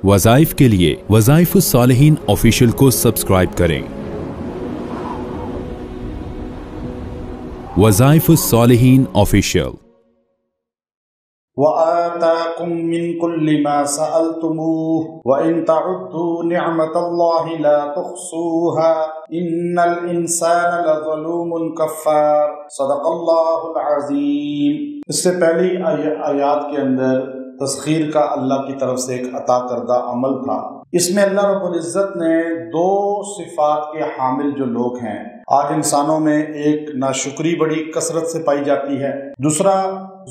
वज़ाइफ के लिए वज़ाइफ सालिहीन ऑफिशियल को सब्सक्राइब करें। वज़ाइफ सालिहीन ऑफिशियल। वआताकुम मिन कुल्लि मा सअलतुमूह व इन तउद्दू निअमतल्लाहि ला तुहसूहा इन्नल इंसाना लज़लूमुन कफ़्फ़ार। सदक़ल्लाहुल अज़ीम। इससे पहली आयात के अंदर तस्खीर का अल्लाह की तरफ से एक अता करदा अमल था। इसमें अल्लाह रब्बुल इज़्ज़त ने दो सिफात के हामिल जो लोग हैं, आज इंसानों में एक नाशुक्री बड़ी कसरत से पाई जाती है, दूसरा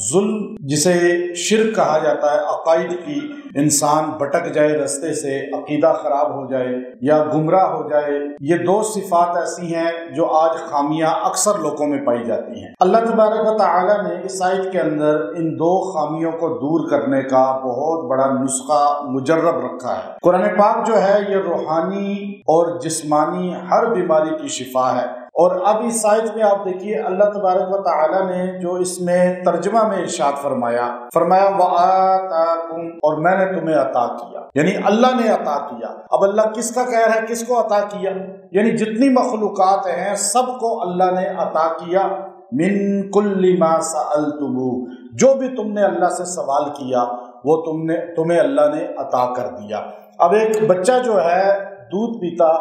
जुल्म जिसे शिर्क कहा जाता है, अकाइद की इंसान भटक जाए रास्ते से, अकीदा खराब हो जाए या गुमराह हो जाए। ये दो सिफात ऐसी हैं जो आज खामियां अक्सर लोगों में पाई जाती हैं। अल्लाह तबारक व तआला ने इस आयत के अंदर इन दो खामियों को दूर करने का बहुत बड़ा नुस्खा मुजर्रब रखा है। कुरान पाक जो है ये रूहानी और जिस्मानी हर बीमारी की शिफा है। और अब इस आयत में आप देखिए अल्लाह तबारक व तआला ने जो इसमें तर्जुमा में इरशाद फरमाया वआताकुम, और मैंने तुम्हें अता किया, यानी अल्लाह ने अता किया। अब अल्लाह किसका कह रहा है, किसको अता किया? यानी जितनी मखलूकात हैं सबको अल्लाह ने अता किया। मिन कुल्लि मा सअलतुमू, जो भी तुमने अल्लाह से सवाल किया वो तुम्हें अल्लाह ने अता कर दिया। अब एक बच्चा जो है दूध पीता,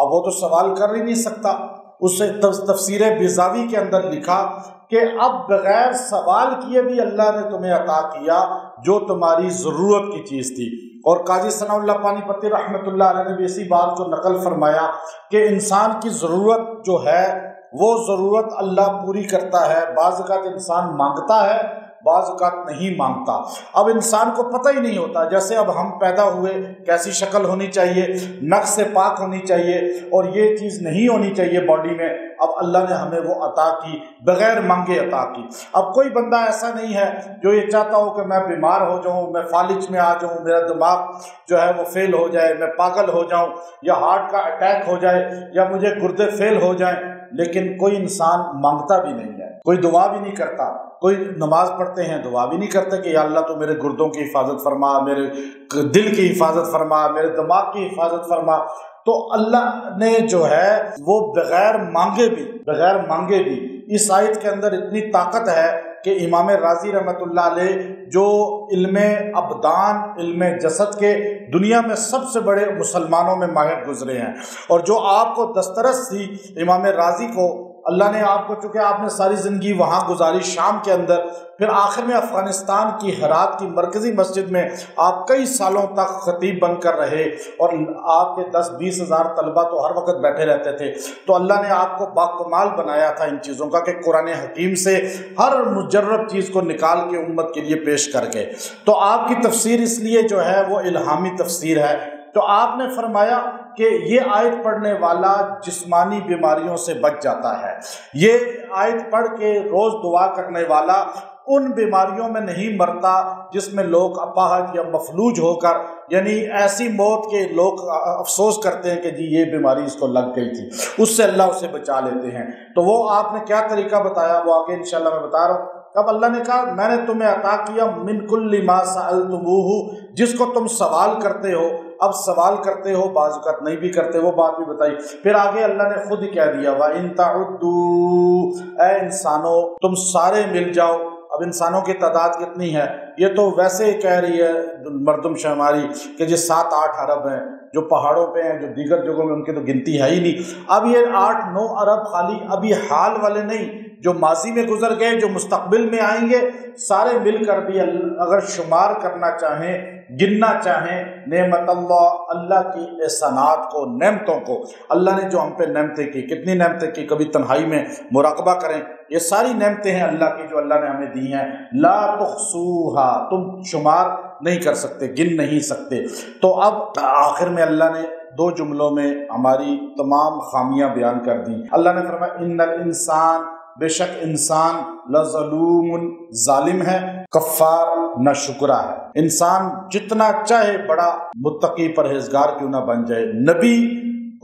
अब वो तो सवाल कर ही नहीं सकता। उससे तफसीर बिज़ावी के अंदर लिखा कि अब बगैर सवाल किए भी अल्लाह ने तुम्हें अता किया जो तुम्हारी ज़रूरत की चीज़ थी। और काजी सनाउल्लाह पानीपती रहमतुल्लाह अलैह ने भी इसी बात को नकल फरमाया कि इंसान की ज़रूरत जो है वो ज़रूरत अल्लाह पूरी करता है। बाज़ औक़ात इंसान मांगता है, बाज़ औक़ात नहीं मांगता। अब इंसान को पता ही नहीं होता, जैसे अब हम पैदा हुए कैसी शक्ल होनी चाहिए, नक्श से पाक होनी चाहिए और ये चीज़ नहीं होनी चाहिए बॉडी में। अब अल्लाह ने हमें वो अता की, बग़ैर मांगे अता की। अब कोई बंदा ऐसा नहीं है जो ये चाहता हो कि मैं बीमार हो जाऊँ, मैं फालिज में आ जाऊँ, मेरा दिमाग जो है वो फेल हो जाए, मैं पागल हो जाऊँ या हार्ट का अटैक हो जाए या मुझे गुर्दे फेल हो जाएं। लेकिन कोई इंसान मांगता भी नहीं है, कोई दुआ भी नहीं करता। कोई नमाज पढ़ते हैं, दुआ भी नहीं करते कि या अल्लाह तो मेरे गुर्दों की हिफाजत फरमा, मेरे दिल की हिफाजत फरमा, मेरे दिमाग की हिफाजत फरमा। तो अल्लाह ने जो है वो बगैर मांगे भी इस आयत के अंदर इतनी ताकत है कि इमाम राजी रहमतुल्लाह अलैह जो इल्मे अबदान, इल्मे जसद के दुनिया में सबसे बड़े मुसलमानों में माहिर गुजरे हैं, और जो आपको दस्तरस थी इमाम राजी को, अल्लाह ने आपको, चूँकि आपने सारी ज़िंदगी वहाँ गुजारी शाम के अंदर, फिर आखिर में अफ़गानिस्तान की हेरात की मरकज़ी मस्जिद में आप कई सालों तक खतीब बनकर रहे और आपके 10-20 हज़ार तलबा तो हर वक्त बैठे रहते थे। तो अल्लाह ने आपको बाकमाल बनाया था इन चीज़ों का कि कुरान हकीम से हर मुजर्रब चीज़ को निकाल के उम्मत के लिए पेश कर गए। तो आपकी तफसीर इसलिए जो है वो इल्हामी तफसीर है। तो आपने फरमाया कि ये आयत पढ़ने वाला जिस्मानी बीमारियों से बच जाता है, ये आयत पढ़ के रोज़ दुआ करने वाला उन बीमारियों में नहीं मरता जिसमें लोग अपाहज या मफलूज होकर, यानी ऐसी मौत के लोग अफसोस करते हैं कि जी ये बीमारी इसको लग गई थी, उससे अल्लाह उसे बचा लेते हैं। तो वो आपने क्या तरीका बताया वो आगे इंशाल्लाह मैं बता रहा हूँ। अब अल्लाह ने कहा मैंने तुम्हें अता किया मिन कुल्लि मा सअलतुमूहु, जिसको तुम सवाल करते हो। अब सवाल करते हो, बाज़ औक़ात नहीं भी करते, वो बात भी बताई। फिर आगे अल्लाह ने खुद ही कह दिया व इन तउद्दू, ऐ इंसानों तुम सारे मिल जाओ। अब इंसानों की तादाद कितनी है? ये तो वैसे ही कह रही है मरदमशुमारी कि जो 7-8 अरब हैं जो पहाड़ों पे हैं, जो दीगर जगहों में उनकी तो गिनती है ही नहीं। अब ये 8-9 अरब खाली अभी हाल वाले नहीं, जो माजी में गुजर गए, जो मुस्तकबिल में आएंगे, सारे मिलकर भी अगर शुमार करना चाहें, गिनना चाहें नेमतल्लाह, अल्लाह की एहसानात को, नेमतों को, अल्लाह ने जो हम पे नेमतें की, कितनी नेमतें की, कभी तन्हाई में मुराकबा करें, ये सारी नेमतें हैं अल्लाह की जो अल्लाह ने हमें दी हैं। ला तुहसूहा, तुम शुमार नहीं कर सकते, गिन नहीं सकते। तो अब आखिर में अल्लाह ने 2 जुमलों में हमारी तमाम खामियां बयान कर दी। अल्लाह ने फरमाया इन्नल इंसान, बेशक इंसान लज़लूमुन, जालिम है, कफ़्फ़ार, नाशुक्रा है। इंसान जितना चाहे बड़ा मुत्तकी परहेजगार क्यों ना बन जाए, नबी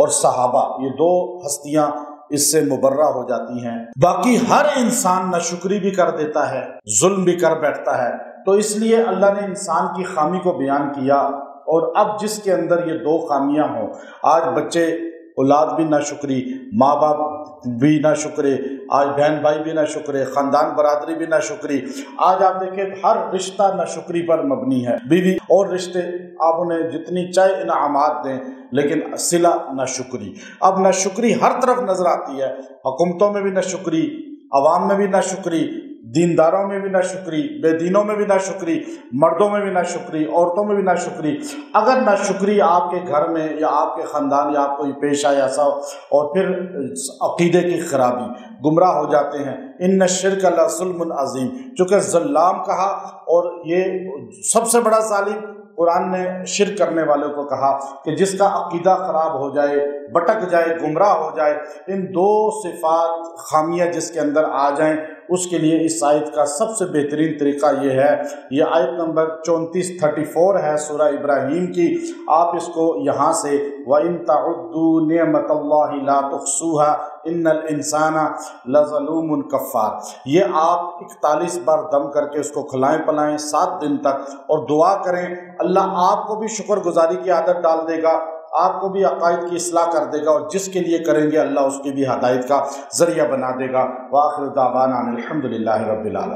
और सहाबा ये 2 हस्तियां इससे मुबर्रा हो जाती हैं। बाकी हर इंसान नाशुक्री भी कर देता है, जुल्म भी कर बैठता है। तो इसलिए अल्लाह ने इंसान की खामी को बयान किया اور اب جس کے اندر یہ دو خامیاں ہوں، آج بچے اولاد بھی ناشکری، ماں باپ بھی ناشکرے، آج بہن بھائی بھی ناشکرے، خاندان برادری بھی ناشکری، آج آپ دیکھیں ہر رشتہ ناشکری پر مبنی ہے، بیوی اور رشتے آپ انہیں جتنی چاہے انعامات دیں لیکن صلہ ناشکری۔ اب ناشکری ہر طرف نظر آتی ہے، حکومتوں میں بھی ناشکری، عوام میں بھی ناشکری، دینداروں میں بھی ناشکری، بے دینوں میں بھی ناشکری، مردوں میں بھی ناشکری، عورتوں میں بھی ناشکری۔ اگر ناشکری آپ کے گھر میں یا آپ کے خاندان یا آپ کو پیش آیا ایسا، اور پھر عقیدے کی خرابی، گمراہ ہو جاتے ہیں۔ ان الشرک لظلم عظیم، چونکہ ظلام کہا، اور یہ سب سے بڑا ظالم قرآن نے شرک کرنے والوں کو کہا کہ جس کا عقیدہ خراب ہو جائے، بھٹک جائے، گمراہ ہو جائے، ان دو صفات خامیاں جس کے اندر آ جائیں، اس کے لیے اس آیت کا سب سے بہترین طریقہ یہ ہے، یہ آیت نمبر 34 ہے سورہ ابراہیم کی، آپ اس کو یہاں سے وَإِن تَعُدُّوا نِعْمَةَ اللَّهِ لَا تُحْصُوهَا إِنَّ الْإِنسَانَ لَظَلُومٌ كَفَّارٌ۔ یہ آپ 41 بار دم کر کے اس کو کھلائیں پلائیں 7 دن تک، اور دعا کریں، اللہ آپ کو بھی شکر گزاری کی عادت ڈال دے گا، آپ کو بھی عقائد کی اصلاح کر دے گا، اور جس کے لیے کریں گے اللہ اس کی بھی ہدایت کا ذریعہ بنا دے گا۔ وآخر دعوانا الحمد للہ رب العالمین۔